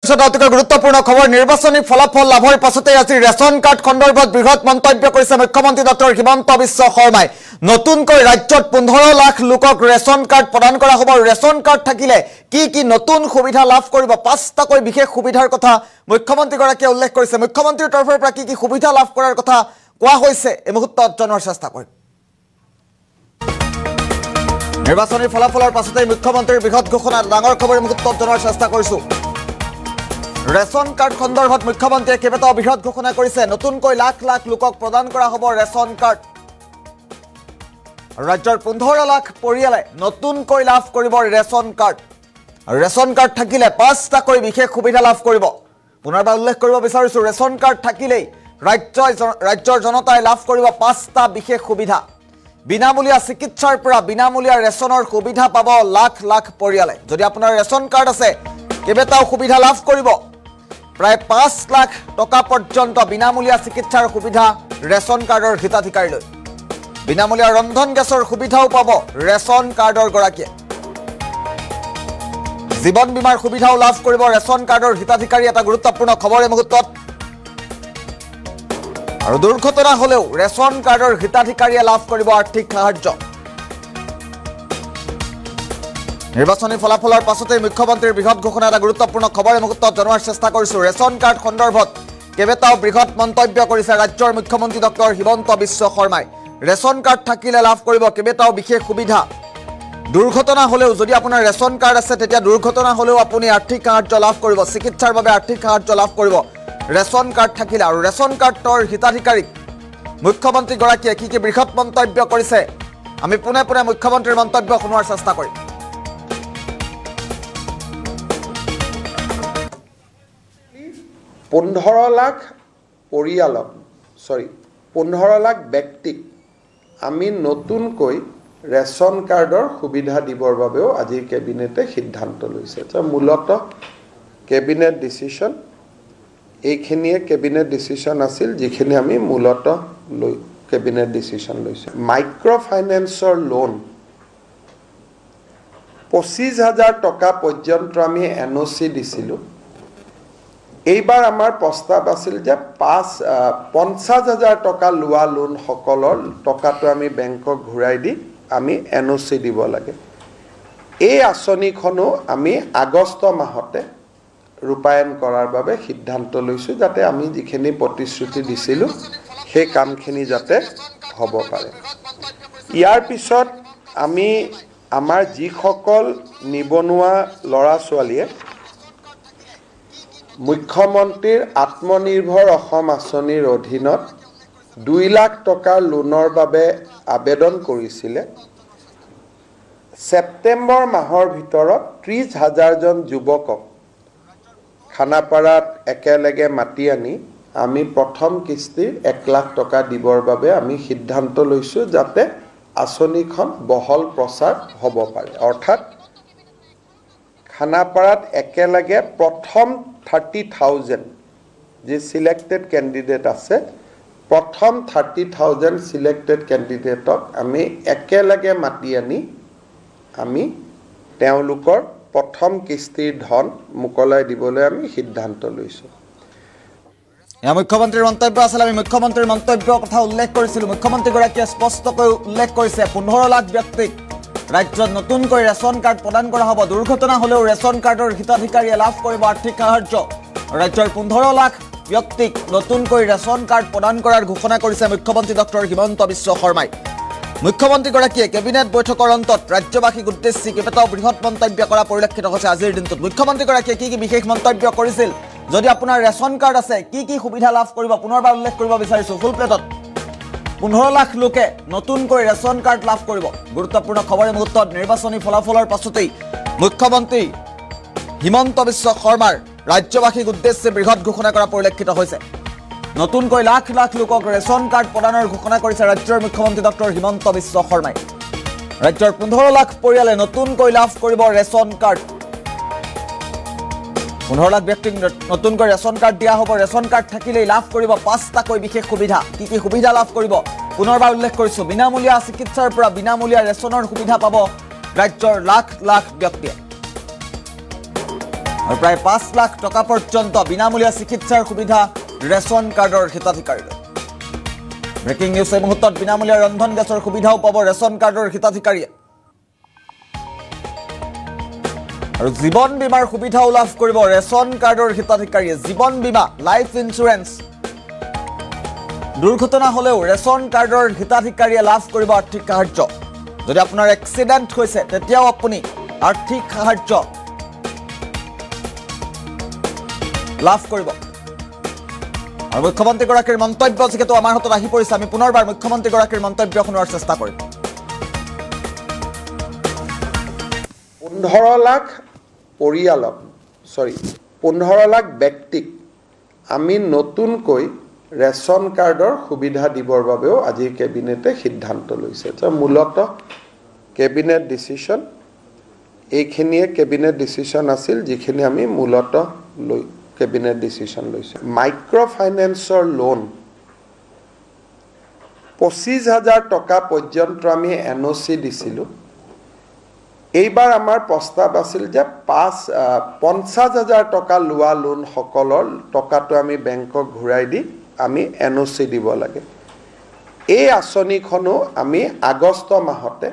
অতিকৈ গুৰুত্বপূৰ্ণ খবৰ নিৰ্বাচনী ফলাফল লাভৰ পাছতে আজি ৰেচন কাৰ্ড সন্দৰ্ভত বৃহৎ মন্তব্য কৰিছে মুখ্যমন্ত্ৰী ডক্টৰ হিমন্ত বিশ্ব শৰ্মাই নতুনকৈ ৰাজ্যত 15 লাখ লোকক ৰেচন কাৰ্ড প্ৰদান কৰা হ'ব ৰেচন কাৰ্ড থাকিলে কি নতুন সুবিধা লাভ কৰিব পাঁচটাকৈ বিশেষ সুবিধাৰ কথা মুখ্যমন্ত্ৰী গৰাকীয়ে উল্লেখ কৰিছে মুখ্যমন্ত্ৰীৰ তৰফৰ পৰা কি সুবিধা লাভ কৰাৰ কথা কোৱা হৈছে এই মুহূৰ্তত জনোৱাৰ চেষ্টা কৰিম নিৰ্বাচনী ফলাফলৰ পাছতে মুখ্যমন্ত্ৰীৰ বৃহৎ ঘোষণা ডাঙৰ খবৰ এই মুহূৰ্তত জনোৱাৰ চেষ্টা কৰিছো ৰেচন কাৰ্ড সন্দৰ্ভত মুখ্যমন্ত্ৰীয়ে কেইবাটাও বৃহৎ ঘোষণা কৰিছে নতুনকৈ লাখ লাখ লোকক প্ৰদান কৰা হ'ব ৰেচন কাৰ্ড ৰাজ্যৰ 15 লাখ পৰিয়ালে নতুনকৈ লাভ কৰিব ৰেচন কাৰ্ড থাকিলে পাঁচটাকৈ বিশেষ সুবিধা লাভ কৰিব পুনৰবাৰ উল্লেখ কৰিব বিচাৰিছো ৰেচন কাৰ্ড থাকিলেই ৰাজ্যৰ জনতাই লাভ কৰিব পাঁচটা বিশেষ সুবিধা বিনামূলীয়া চিকিৎসাৰ পৰা বিনামূলীয়া ৰেচনৰ সুবিধা পাব লাখ লাখ পৰিয়ালে যদি আপোনাৰ ৰেচন কাৰ্ড আছে কেইবাটাও সুবিধা লাভ কৰিব প্ৰায় 5 লাখ টকা পৰ্যন্ত বিনামূলীয়া চিকিৎসাৰ সুবিধা ৰেচন কাৰ্ডৰ হিতাধিকাৰীলৈ বিনামূলীয়া ৰন্ধন গেছৰ সুবিধাও পাব ৰেচন কাৰ্ডৰ গৰাকীয়ে জীৱন বীমাৰ সুবিধাও লাভ কৰিব ৰেচন কাৰ্ডৰ হিতাধিকাৰী এটা গুৰুত্বপূৰ্ণ খবৰ এই মুহূৰ্তত আৰু দুৰ্ঘটনা হলেও ৰেচন কাৰ্ডৰ হিতাধিকাৰীয়ে লাভ কৰিব আৰ্থিক সাহায্য নিৰ্বাচনী ফলাফলৰ পাছতে মুখ্যমন্ত্ৰীৰ বৃহৎ ঘোষণা এটা গুৰুত্বপূৰ্ণ খবৰ এই মুহূৰ্তত জনোৱাৰ চেষ্টা কৰিছো ৰেচন কাৰ্ড সন্দৰ্ভত কেইবাটাও বৃহৎ মন্তব্য কৰিছে ৰাজ্যৰ মুখ্যমন্ত্ৰী ডক্টৰ হিমন্ত বিশ্ব শৰ্মাই ৰেচন কাৰ্ড থাকিলে লাভ কৰিব কেইবাটাও বিশেষ সুবিধা দুৰ্ঘটনা হলেও যদি আপোনাৰ ৰেচন কাৰ্ড আছে তেতিয়া দুৰ্ঘটনা হলেও আপুনি আৰ্থিক সাহায্য লাভ কৰিব চিকিৎসাৰ বাবে আৰ্থিক সাহায্য লাভ কৰিব ৰেচন কাৰ্ড থাকিলে আৰু ৰেচন কাৰ্ডৰ হিতাধিকাৰীক মুখ্যমন্ত্ৰী গৰাকীয়ে কি বৃহৎ মন্তব্য কৰিছে আমি পুনে মুখ্যমন্ত্ৰীৰ মন্তব্য শুনোৱাৰ চেষ্টা কৰিম 15 লাখ পৰিয়ালক 15 লাখ ব্যক্তিক আমি নতুনকৈ ৰেচন কাৰ্ডৰ সুবিধা দিবৰ বাবেও আজি কেবিনেটে সিদ্ধান্ত লৈছে মূলতঃ কেবিনেট ডিসিশন এইখিনিয়ে কেবিনেট ডিসিশন আছিল যিখিনি আমি মূলতঃ কেবিনেট ডিসিশন লৈছে মাইক্ৰ ফাইনেন্সৰ লোন 25,000 টকা পৰ্যন্ত আমি এনঅসি দিছিলো এইবাৰ আমাৰ প্ৰস্তাৱ আছিল যে 50,000 টকা লোৱা লোন সকলৰ টকাটো আমি বেংকক ঘূৰাই দি আমি এনঅসি দিব লাগে এই আঁচনিখনো আমি আগষ্ট মাহতে ৰূপায়ণ কৰাৰ বাবে সিদ্ধান্ত লৈছো যাতে আমি যিখিনি প্ৰতিশ্ৰুতি দিছিলো সেই কামখিনি যাতে হ'ব পাৰে ইয়াৰ পিছত আমি আমাৰ যিসকল নিবনুৱা ল'ৰা ছোৱালীয়ে মুখ্যমন্ত্ৰীৰ আত্মনিৰ্ভৰ অসম আঁচনিৰ অধীনত 2 লাখ টকাৰ লোনৰ বাবে আবেদন কৰিছিলে সেপ্টেম্বৰ মাহৰ ভিতৰত 30,000 জন যুৱকক খানাপাৰাত একেলগে মাতি আনি আমি প্ৰথম কিস্তিৰ 1 লাখ টকা দিবৰ বাবে আমি সিদ্ধান্ত লৈছো যাতে আঁচনিখন বহল প্ৰচাৰ হ'ব পাৰে অৰ্থাৎ খানাপাৰাত একেলগে প্ৰথম 30,000 যে সিলেক্টেড ক্যান্ডিডেট আছে প্ৰথম 30,000 সিলেক্টেড ক্যান্ডিডেটক আমি একেলগে মাতি আনি আমি তেওঁলোকৰ প্ৰথম কিস্তিৰ ধন মুকলাই দিবলৈ আমি সিদ্ধান্ত লৈছো মুখ্যমন্ত্ৰীৰ মন্তব্য আছিল আমি মুখ্যমন্ত্ৰীৰ মন্তব্যৰ কথা উল্লেখ কৰিছিলো মুখ্যমন্ত্ৰী গৰাকীয়ে স্পষ্টকৈ উল্লেখ কৰিছে 15 লাখ ব্যক্তিক ৰাজ্যত নতুনকৈ ৰেচন কাৰ্ড প্ৰদান কৰা হ'ব দুৰ্ঘটনা হলেও ৰেচন কাৰ্ডৰ হিতাধিকাৰীয়ে লাভ কৰিব আৰ্থিক সাহায্য ৰাজ্যৰ 15 লাখ ব্যক্তিক নতুনকৈ ৰেচন কাৰ্ড প্ৰদান কৰাৰ ঘোষণা কৰিছে মুখ্যমন্ত্ৰী ডক্টৰ হিমন্ত বিশ্ব শৰ্মাই মুখ্যমন্ত্ৰী গৰাকীয়ে কেবিনেট বৈঠকৰ অন্তত ৰাজ্যবাসীক উদ্দেশ্যি কেইবাটাও বৃহৎ মন্তব্য কৰা পৰিলক্ষিত হৈছে আজিৰ দিনটোত মুখ্যমন্ত্ৰী গৰাকীয়ে কি বিশেষ মন্তব্য কৰিছিল যদি আপোনাৰ ৰেচন কাৰ্ড আছে কি সুবিধা লাভ কৰিব পুনৰবাৰ উল্লেখ কৰিব বিচাৰিছো ফুল প্লেটত 15 লাখ লোকে নতুনকৈ ৰেচন কাৰ্ড লাভ কৰিব গুৰুত্বপূৰ্ণ খবৰ এই মুহূৰ্তত নিৰ্বাচনী ফলাফলৰ পাছতেই মুখ্যমন্ত্ৰী হিমন্ত বিশ্ব শৰ্মাৰ ৰাজ্যবাসীক উদ্দেশ্যে বৃহৎ ঘোষণা কৰা পৰিলক্ষিত হৈছে নতুনকৈ লাখ লাখ লোকক ৰেচন কাৰ্ড প্ৰদানৰ ঘোষণা কৰিছে ৰাজ্যৰ মুখ্যমন্ত্ৰী ডক্টৰ হিমন্ত বিশ্ব শৰ্মাই ৰাজ্যৰ 15 লাখ পৰিয়ালে নতুনকৈ লাভ কৰিব ৰেচন কাৰ্ড 15 লাখ ব্যক্তিক নতুনকৈ ৰেচন কাৰ্ড দিয়া হ'ব ৰেচন কাৰ্ড থাকিলেই লাভ কৰিব পাঁচটাকৈ বিশেষ সুবিধা কি সুবিধা লাভ কৰিব পুনৰবাৰ উল্লেখ কৰিছো বিনামূলীয়া চিকিৎসাৰ পৰা বিনামূলীয়া ৰেচনৰ সুবিধা পাব ৰাজ্যৰ লাখ লাখ ব্যক্তিয়ে আৰু প্ৰায় 5 লাখ টকা পৰ্যন্ত বিনামূলীয়া চিকিৎসাৰ সুবিধা ৰেচন কাৰ্ডৰ হিতাধিকাৰীলৈ ব্ৰেকিং নিউজ এই মুহূৰ্তত বিনামূলীয়া ৰন্ধন গেছৰ সুবিধাও পাব ৰেচন কাৰ্ডৰ হিতাধিকাৰীয়ে আৰু জীৱন বীমাৰ সুবিধাও লাভ কৰিব ৰেচন কাৰ্ডৰ হিতাধিকাৰীয়ে জীৱন বীমা লাইফ ইন্সুৰেন্স দুৰ্ঘটনা হলেও ৰেচন কাৰ্ডৰ হিতাধিকাৰীয়ে লাভ কৰিব আৰ্থিক সাহায্য যদি আপোনাৰ এক্সিডেন্ট হৈছে তেতিয়াও আপুনি আৰ্থিক সাহায্য লাভ কৰিব আৰু মুখ্যমন্ত্ৰীগৰাকীৰ মন্তব্য যিহেতু আমাৰ হাতত আহি পৰিছে আমি পুনৰবাৰ মুখ্যমন্ত্ৰীগৰাকীৰ মন্তব্য শুনোৱাৰ চেষ্টা কৰিম 15 লাখ পৰিয়ালক 15 লাখ ব্যক্তিক আমি নতুনকৈ ৰেচন কাৰ্ডৰ সুবিধা দিবৰ বাবেও আজি কেবিনেটে সিদ্ধান্ত লৈছে মূলতঃ কেবিনেট ডিসিশন এইখিনিয়ে কেবিনেট ডিসিশন আছিল যিখিনি আমি মূলতঃ কেবিনেট ডিসিশন লৈছে মাইক্ৰ ফাইনেন্সৰ লোন 25,000 টকা পৰ্যন্ত আমি এনঅসি দিছিলো এইবাৰ আমাৰ প্ৰস্তাৱ আছিল যে 50,000 টকা লোৱা লোন সকলৰ টকাটো আমি বেংকক ঘূৰাই দি আমি এনঅসি দিব লাগে এই আঁচনিখনো আমি আগষ্ট মাহতে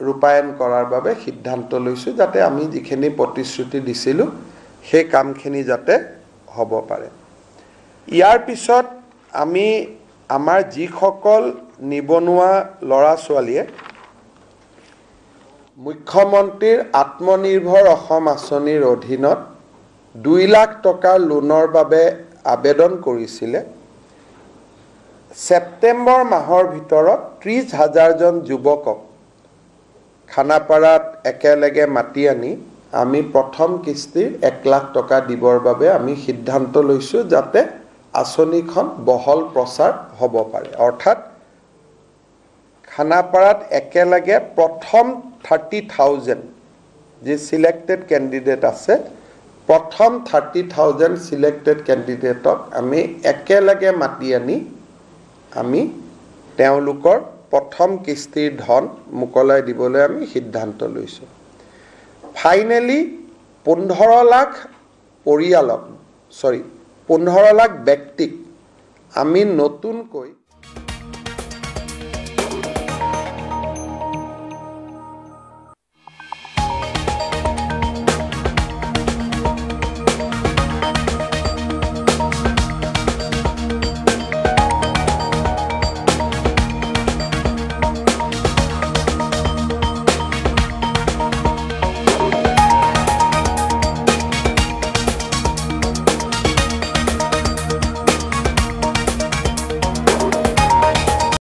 ৰূপায়ণ কৰাৰ বাবে সিদ্ধান্ত লৈছো যাতে আমি যিখিনি প্ৰতিশ্ৰুতি দিছিলো সেই কামখিনি যাতে হ'ব পাৰে ইয়াৰ পিছত আমি আমাৰ যিসকল নিবনুৱা ল'ৰা ছোৱালীয়ে মুখ্যমন্ত্ৰীৰ আত্মনিৰ্ভৰ অসম আঁচনিৰ অধীনত 2 লাখ টকাৰ লোনৰ বাবে আবেদন কৰিছিলে সেপ্টেম্বৰ মাহৰ ভিতৰত 30,000 জন যুৱকক খানাপাৰাত একেলগে মাতি আনি আমি প্ৰথম কিস্তিৰ 1 লাখ টকা দিবৰ বাবে আমি সিদ্ধান্ত লৈছো যাতে আঁচনিখন বহল প্ৰচাৰ হ'ব পাৰে অৰ্থাৎ খানাপাৰাত একেলগে প্ৰথম 30,000 যে সিলেক্টেড ক্যান্ডিডেট আছে প্ৰথম 30,000 সিলেক্টেড ক্যান্ডিডেটক আমি একেলগে মাতি আনি আমি তেওঁলোকৰ প্ৰথম কিস্তিৰ ধন মুকলাই দিবলৈ আমি সিদ্ধান্ত লৈছো ফাইনালি 15 লাখ পৰিয়ালক 15 লাখ ব্যক্তিক আমি নতুনকৈ